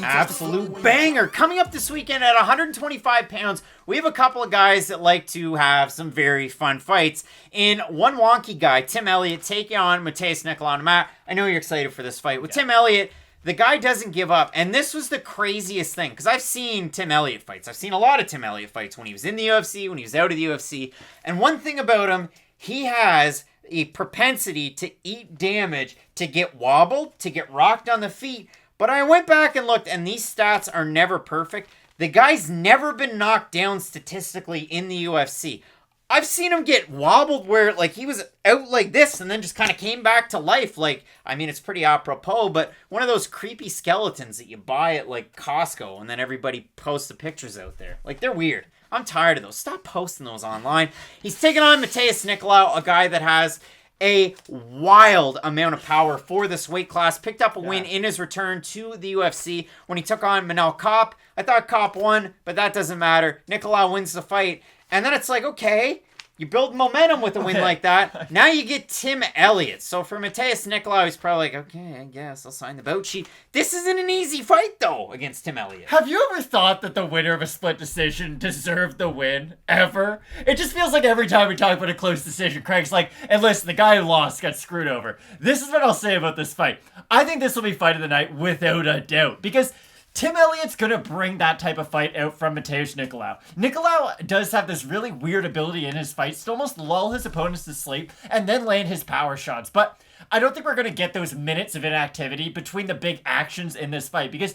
Absolute banger. Coming up this weekend at 125 pounds, we have a couple of guys that like to have some very fun fights. In one wonky guy, Tim Elliott taking on Matheus Nicolau. Matt, I know you're excited for this fight. With Tim Elliott, the guy doesn't give up. And this was the craziest thing, because I've seen Tim Elliott fights. I've seen a lot of Tim Elliott fights when he was in the UFC, when he was out of the UFC. And one thing about him, he has a propensity to eat damage, to get wobbled, to get rocked on the feet. But I went back and looked, and these stats are never perfect. The guy's never been knocked down statistically in the UFC. I've seen him get wobbled where, like, he was out like this and then just kind of came back to life. Like, I mean, it's pretty apropos, but one of those creepy skeletons that you buy at, like, Costco, and then everybody posts the pictures out there. Like, they're weird. I'm tired of those. Stop posting those online. He's taking on Matheus Nicolau, a guy that has a wild amount of power for this weight class. Picked up a win in his return to the UFC when he took on Manel Kape. I thought Kape won, but that doesn't matter. Nicolau wins the fight. And then it's like, okay, you build momentum with a win like that. Now you get Tim Elliott. So for Matheus Nicolau, he's probably like, okay, I guess I'll sign the bout sheet. This isn't an easy fight, though, against Tim Elliott. Have you ever thought that the winner of a split decision deserved the win? Ever? It just feels like every time we talk about a close decision, Craig's like, and listen, the guy who lost got screwed over. This is what I'll say about this fight. I think this will be fight of the night without a doubt. Because Tim Elliott's going to bring that type of fight out from Matheus Nicolau. Nicolau does have this really weird ability in his fights to almost lull his opponents to sleep and then land his power shots. But I don't think we're going to get those minutes of inactivity between the big actions in this fight, because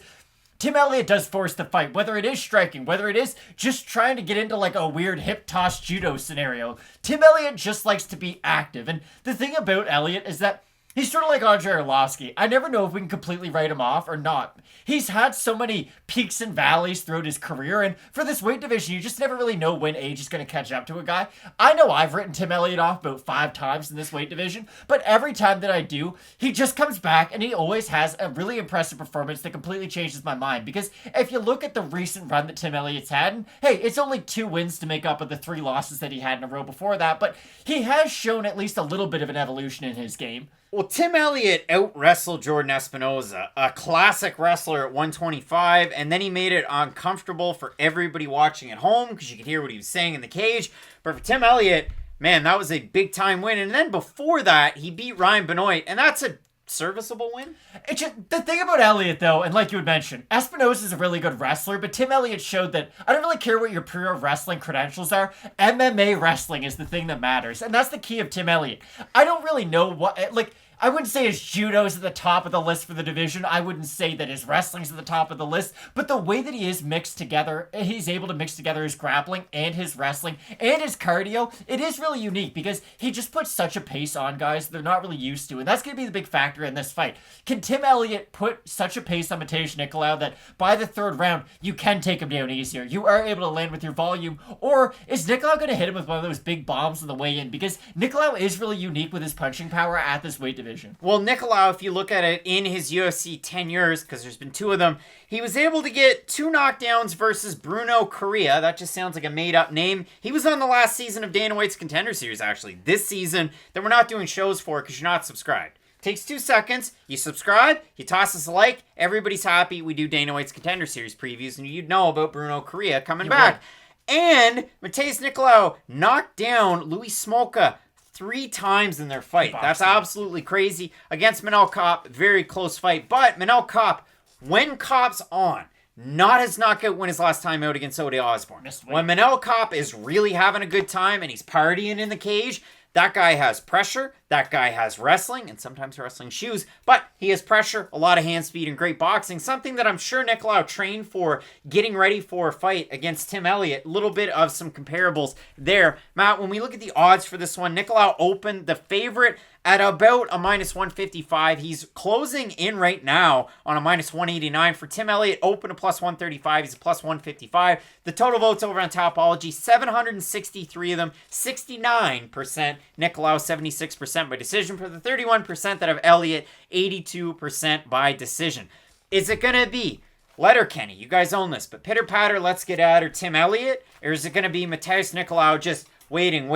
Tim Elliott does force the fight, whether it is striking, whether it is just trying to get into like a weird hip toss judo scenario. Tim Elliott just likes to be active. And the thing about Elliott is that he's sort of like Andrei Arlovski. I never know if we can completely write him off or not. He's had so many peaks and valleys throughout his career, and for this weight division, you just never really know when age is going to catch up to a guy. I know I've written Tim Elliott off about 5 times in this weight division, but every time that I do, he just comes back and he always has a really impressive performance that completely changes my mind. Because if you look at the recent run that Tim Elliott's had, and hey, it's only 2 wins to make up for the 3 losses that he had in a row before that, but he has shown at least a little bit of an evolution in his game. Well, Tim Elliott out-wrestled Jordan Espinosa, a classic wrestler at 125, and then he made it uncomfortable for everybody watching at home because you could hear what he was saying in the cage. But for Tim Elliott, man, that was a big-time win. And then before that, he beat Ryan Benoit, and that's a serviceable win. It's just, the thing about Elliott, though, and like you had mentioned, Espinosa is a really good wrestler, but Tim Elliott showed that I don't really care what your pro wrestling credentials are. MMA wrestling is the thing that matters, and that's the key of Tim Elliott. I don't really know what, like, I wouldn't say his judo's at the top of the list for the division. I wouldn't say that his wrestling's at the top of the list. But the way that he is mixed together, he's able to mix together his grappling and his wrestling and his cardio, it is really unique because he just puts such a pace on guys they're not really used to. And that's going to be the big factor in this fight. Can Tim Elliott put such a pace on Matheus Nicolau that by the 3rd round, you can take him down easier? You are able to land with your volume. Or is Nicolau going to hit him with one of those big bombs on the way in? Because Nicolau is really unique with his punching power at this weight division. Well, Nicolau, if you look at it in his UFC tenures, because there's been 2 of them, he was able to get 2 knockdowns versus Bruno Correa. That just sounds like a made-up name. He was on the last season of Dana White's Contender Series, actually, this season, that we're not doing shows for because you're not subscribed. Takes 2 seconds, you subscribe, you toss us a like, everybody's happy. We do Dana White's Contender Series previews, and you'd know about Bruno Correa coming back. Would. And Matheus Nicolau knocked down Louis Smolka 3 times in their fight. That's absolutely crazy. Against Manel Kape, very close fight. But Manel Kape, when Kape's on, not his knockout win his last time out against Ode Osborne. When Manel Kape is really having a good time and he's partying in the cage, that guy has pressure, that guy has wrestling, and sometimes wrestling shoes, but he has pressure, a lot of hand speed, and great boxing, something that I'm sure Nicolau trained for getting ready for a fight against Tim Elliott. A little bit of some comparables there. Matt, when we look at the odds for this one, Nicolau opened the favorite at about a minus 155. He's closing in right now on a minus 189. For Tim Elliott, open a plus 135. He's a plus 155. The total votes over on Topology, 763 of them, 69%. Nicolau, 76% by decision. For the 31% that have Elliott, 82% by decision. Is it going to be Letterkenny? You guys own this, but pitter patter, let's get at her, Tim Elliott? Or is it going to be Matheus Nicolau just waiting,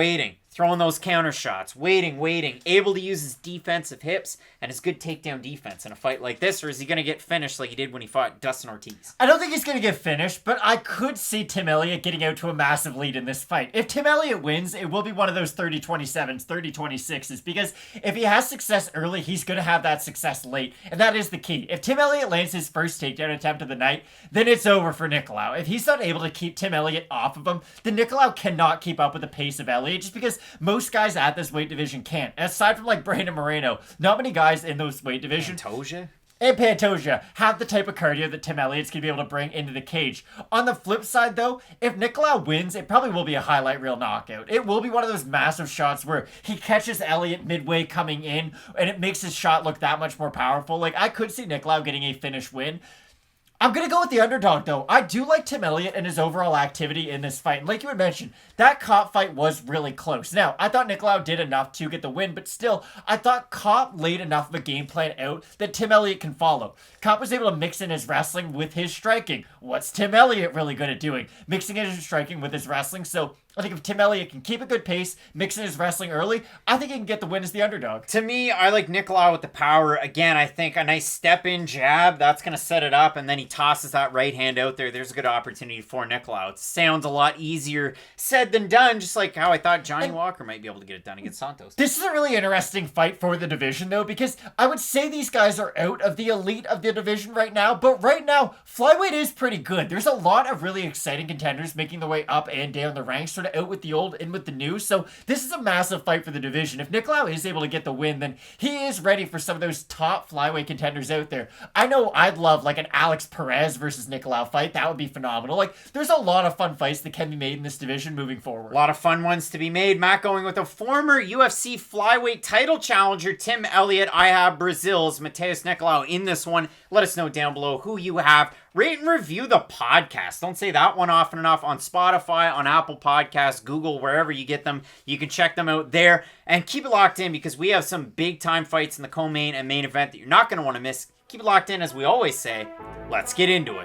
throwing those counter shots, waiting, able to use his defensive hips and his good takedown defense in a fight like this, or is he going to get finished like he did when he fought Dustin Ortiz? I don't think he's going to get finished, but I could see Tim Elliott getting out to a massive lead in this fight. If Tim Elliott wins, it will be one of those 30-27s, 30-26s, because if he has success early, he's going to have that success late, and that is the key. If Tim Elliott lands his first takedown attempt of the night, then it's over for Nicolau. If he's not able to keep Tim Elliott off of him, then Nicolau cannot keep up with the pace of Elliott, just because most guys at this weight division can't. And aside from like Brandon Moreno, not many guys in those weight divisions and Pantoja have the type of cardio that Tim Elliott's going to be able to bring into the cage. On the flip side, though, if Nicolau wins, it probably will be a highlight reel knockout. It will be one of those massive shots where he catches Elliott midway coming in, and it makes his shot look that much more powerful. Like, I could see Nicolau getting a finish win. I'm going to go with the underdog, though. I do like Tim Elliott and his overall activity in this fight. And like you had mentioned, that Kopp fight was really close. Now, I thought Nicolau did enough to get the win, but still, I thought Kopp laid enough of a game plan out that Tim Elliott can follow. Kopp was able to mix in his wrestling with his striking. What's Tim Elliott really good at doing? Mixing in his striking with his wrestling. So I think if Tim Elliott can keep a good pace, mix in his wrestling early, I think he can get the win as the underdog. To me, I like Nicolau with the power. Again, I think a nice step-in jab, that's going to set it up, and then he tosses that right hand out there. There's a good opportunity for Nicolau. It sounds a lot easier said than done, just like how I thought Johnny Walker might be able to get it done against Santos. This is a really interesting fight for the division, though, because I would say these guys are out of the elite of the division right now, but right now, flyweight is pretty good. There's a lot of really exciting contenders making their way up and down the ranks, sort of out with the old, in with the new, so this is a massive fight for the division. If Nicolau is able to get the win, then he is ready for some of those top flyweight contenders out there. I know I'd love like an Alex Perez versus Nicolau fight. That would be phenomenal. Like, there's a lot of fun fights that can be made in this division moving forward. A lot of fun ones to be made. Matt going with a former UFC flyweight title challenger, Tim Elliott. I have Brazil's Matheus Nicolau in this one. Let us know down below who you have. Rate and review the podcast. Don't say that one often enough. On Spotify, on Apple Podcasts, Google, wherever you get them. You can check them out there. And keep it locked in because we have some big time fights in the co-main and main event that you're not going to want to miss. Keep it locked in, as we always say. Let's get into it.